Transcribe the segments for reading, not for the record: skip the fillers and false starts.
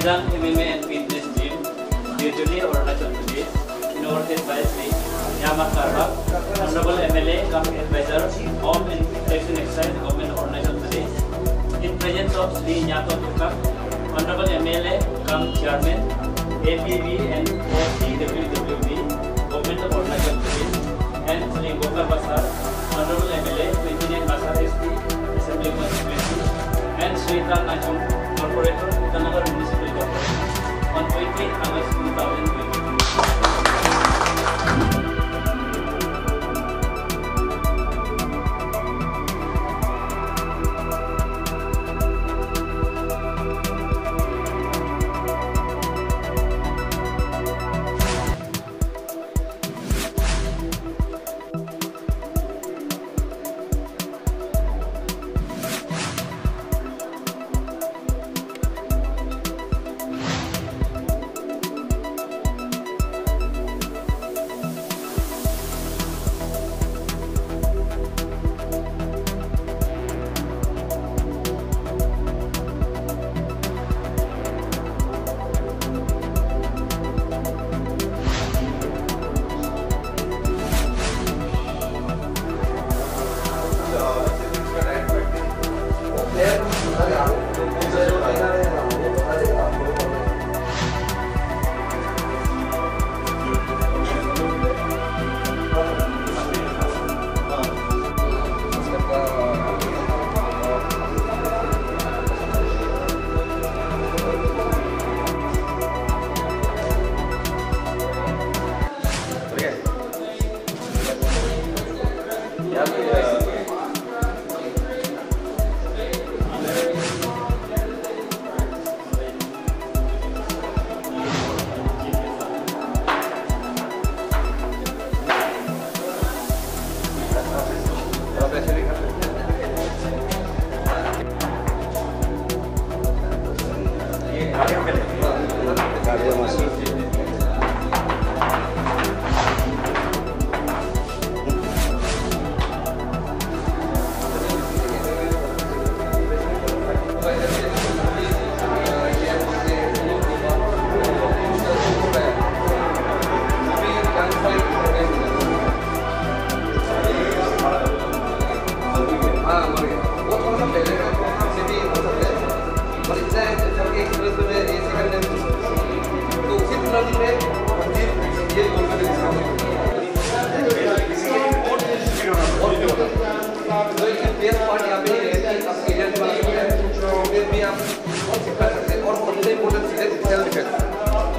Bidang MMA and Fitness Gym, virtually Arunachal Pradesh, inaugurated by Sri Nyama Karwak, Honorable MLA, Advisor, Home and Protection Exercise, Government of Arunachal Pradesh, in presence of Sri Nyato Tukak, Honorable MLA, Chairman, APB and OCWWB, Government of Arunachal Pradesh, and Sri Gokar Basar, Honorable MLA, 29 Basar ST, Assembly Constituency, and Sri Tal Nachung, Corporator, Utanagar Municipal Corporation, on 28 August 2022.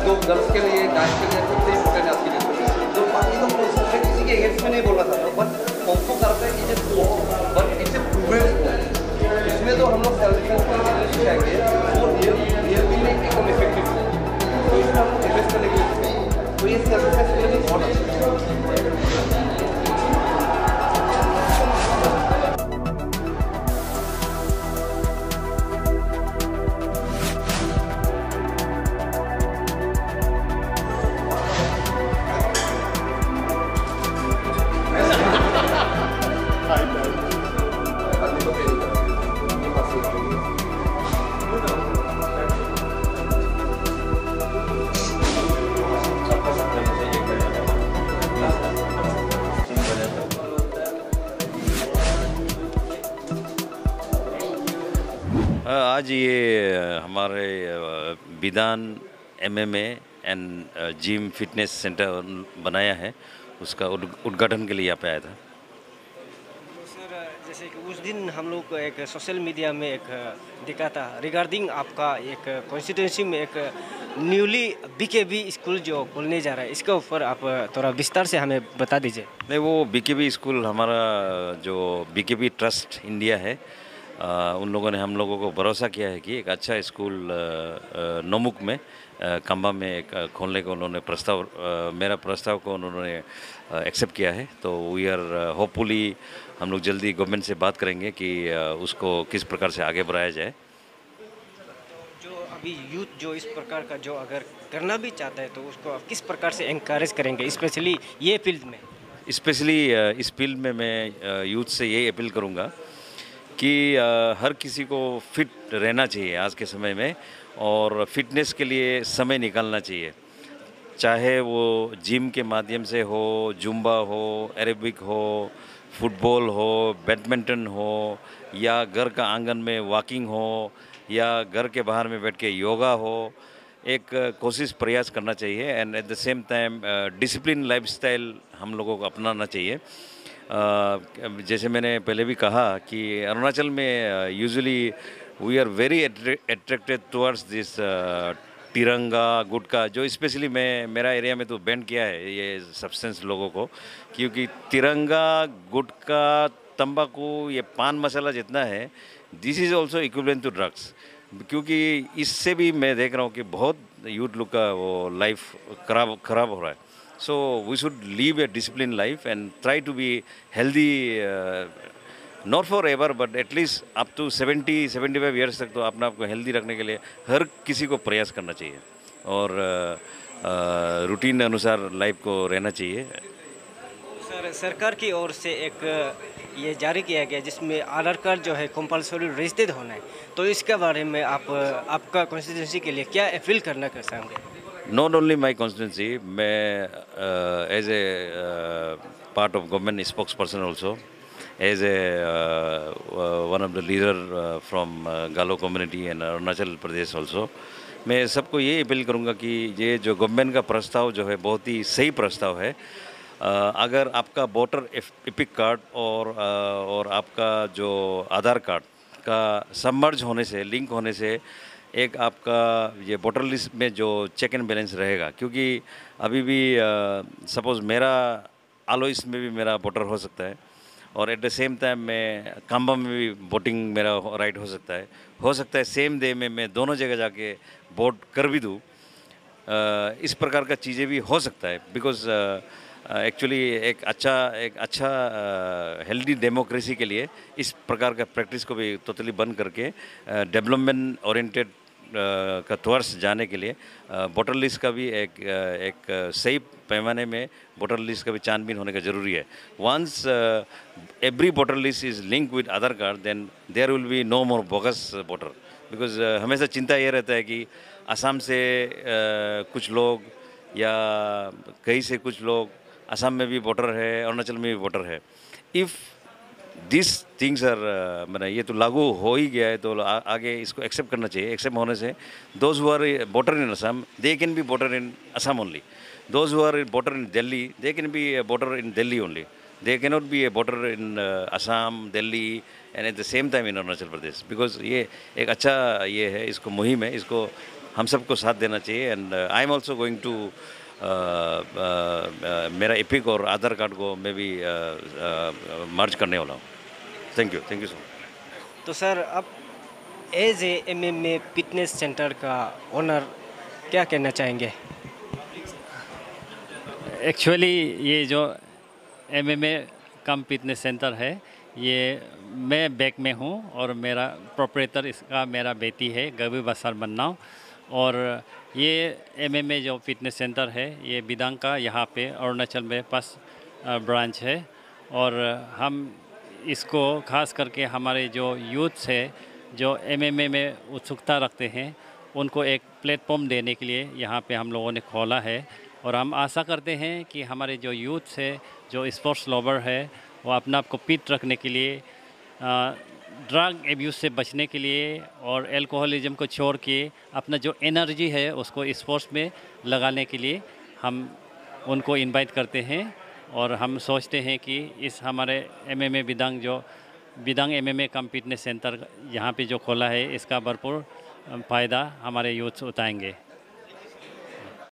जो girls के लिए guys के लिए सबसे important है आपके लिए जो बाकी तो मैं किसी के एग्स में नहीं बोलना चाहता बट हमको करता है कि जो बट इसे प्रूवेड इसमें तो हम लोग सेल्फ डिफेंस का सीखेंगे वो रियल भी नहीं कि कम इफेक्टिव तो इसमें हम इन्वेस्ट करने के लिए तो ये सेल्फ डिफेंस के लिए बहुत अच्छा है। आज ये हमारे बिदान MMA and gym fitness centre बनाया है, उसका उद्घाटन के लिए यहाँ पे आया था। सर जैसे कि उस दिन हम लोग को एक सोशल मीडिया में एक दिखा था रिगार्डिंग आपका एक कॉन्स्टिट्यूंसी में एक न्यूली बीकेबी स्कूल जो खुलने जा रहा है, इसके ऊपर आप थोड़ा विस्तार से हमें बता दीजिए। नहीं, वो बीकेबी स्कूल हमारा जो बीकेबी ट्रस्ट इंडिया है, उन लोगों ने हम लोगों को भरोसा किया है कि एक अच्छा स्कूल नोमुक में कंबा में एक खोलने को उन्होंने मेरा प्रस्ताव को उन्होंने एक्सेप्ट किया है। तो वी आर होपफुली हम लोग जल्दी गवर्नमेंट से बात करेंगे कि उसको किस प्रकार से आगे बढ़ाया जाए। जो अभी यूथ जो इस प्रकार का जो अगर करना भी चाहता है तो उसको आप किस प्रकार से एनकरेज करेंगे, स्पेशली ये फील्ड में? स्पेशली इस फील्ड में मैं यूथ से यही अपील करूँगा कि हर किसी को फिट रहना चाहिए आज के समय में, और फिटनेस के लिए समय निकालना चाहिए। चाहे वो जिम के माध्यम से हो, जुम्बा हो, एरोबिक हो, फुटबॉल हो, बैडमिंटन हो, या घर का आंगन में वॉकिंग हो, या घर के बाहर में बैठ के योगा हो। एक कोशिश प्रयास करना चाहिए and at the same time discipline lifestyle हम लोगों को अपनाना चाहिए। जैसे मैंने पहले भी कहा कि अरुणाचल में usually we are very attracted towards this Tiranga gutkha, जो स्पेशली मेरा एरिया में तो बैन किया है ये सब्सटेंस लोगों को, क्योंकि तिरंगा गुटखा तंबाकू ये पान मसाला जितना है, this is also equivalent to drugs. क्योंकि इससे भी मैं देख रहा हूँ कि बहुत यूथ लोग का वो लाइफ खराब हो रहा है। So we should live a disciplined life and try to be healthy, not forever but at least up to 70-75 years तक तो अपने आप को हेल्दी रखने के लिए हर किसी को प्रयास करना चाहिए और रूटीन अनुसार लाइफ को रहना चाहिए। सर, सरकार की ओर से एक ये जारी किया गया जिसमें आधार कार्ड जो है कंपलसरी रजिस्टर्ड होना है, तो इसके बारे में आपका कॉन्स्टिट्यूंसी के लिए क्या अपील करना चाहेंगे? Not only my constituency, मैं as a part of government spokesperson also, as a one of the leader from Galo community and Arunachal Pradesh also, मैं सबको ये अपील करूँगा कि ये जो गवर्नमेंट का प्रस्ताव जो है बहुत ही सही प्रस्ताव है। अगर आपका वोटर एपिक कार्ड और आपका जो आधार कार्ड का सबमर्ज होने से, लिंक होने से एक आपका ये वोटर लिस्ट में जो चेक एंड बैलेंस रहेगा, क्योंकि अभी भी सपोज़ मेरा आलोइस में भी मेरा वोटर हो सकता है और एट द सेम टाइम मैं काम्बा में भी वोटिंग मेरा राइट हो सकता है सेम डे में मैं दोनों जगह जाके वोट कर भी दूँ। इस प्रकार का चीज़ें भी हो सकता है, बिकॉज़ एक्चुअली एक अच्छा हेल्दी डेमोक्रेसी के लिए इस प्रकार का प्रैक्टिस को भी टोटली बंद करके डेवलपमेंट ओरिएंटेड का टुवर्ड्स जाने के लिए वोटर लिस्ट का भी एक सही पैमाने में वोटर लिस्ट का भी छानबीन होने का ज़रूरी है। Once every voter list is link with Aadhaar card, then there will be no more bogus voter. Because हमेशा चिंता ये रहता है कि असम से कुछ लोग या कहीं से कुछ लोग, असम में भी वोटर है, अरुणाचल में भी वोटर है। इफ़ दिस थिंग्स आर मैंने ये तो लागू हो ही गया है, तो आगे इसको एक्सेप्ट करना चाहिए। एक्सेप्ट होने से those who are voter in Assam they can be voter in Assam only, those who are voter in Delhi they can be voter in Delhi only, they can not be a voter in Assam, Delhi and at the same time in Arunachal Pradesh. Because ये एक अच्छा ये है, इसको मुहिम है, इसको हम सबको साथ देना चाहिए। And I am also going to मेरा एपिक और आधार कार्ड को मैं भी मर्ज करने वाला हूँ। Thank you so much. तो सर, अब as a MMA fitness centre का ओनर क्या कहना चाहेंगे? एक्चुअली ये जो MMA कम फिटनेस सेंटर है, ये मैं बैक में हूँ और मेरा प्रोपरेटर इसका मेरा बेटी है गबी बसार मन्नाव। और ये MMA जो फिटनेस सेंटर है ये बिदांग का यहाँ पे अरुणाचल में पास ब्रांच है। और हम इसको खास करके हमारे जो यूथ है जो MMA में उत्सुकता रखते हैं उनको एक प्लेटफॉर्म देने के लिए यहाँ पे हम लोगों ने खोला है। और हम आशा करते हैं कि हमारे जो यूथ है जो स्पोर्ट्स लवर है वो अपना आप को फिट रखने के लिए, ड्रग एब्यूज़ से बचने के लिए और एल्कोहलिज्म को छोड़ के अपना जो एनर्जी है उसको स्पोर्ट्स में लगाने के लिए हम उनको इनवाइट करते हैं। और हम सोचते हैं कि इस हमारे MMA बिदांग जो बिदांग MMA कम फिटनेस सेंटर यहाँ पे जो खोला है इसका भरपूर फ़ायदा हमारे यूथ उठाएंगे।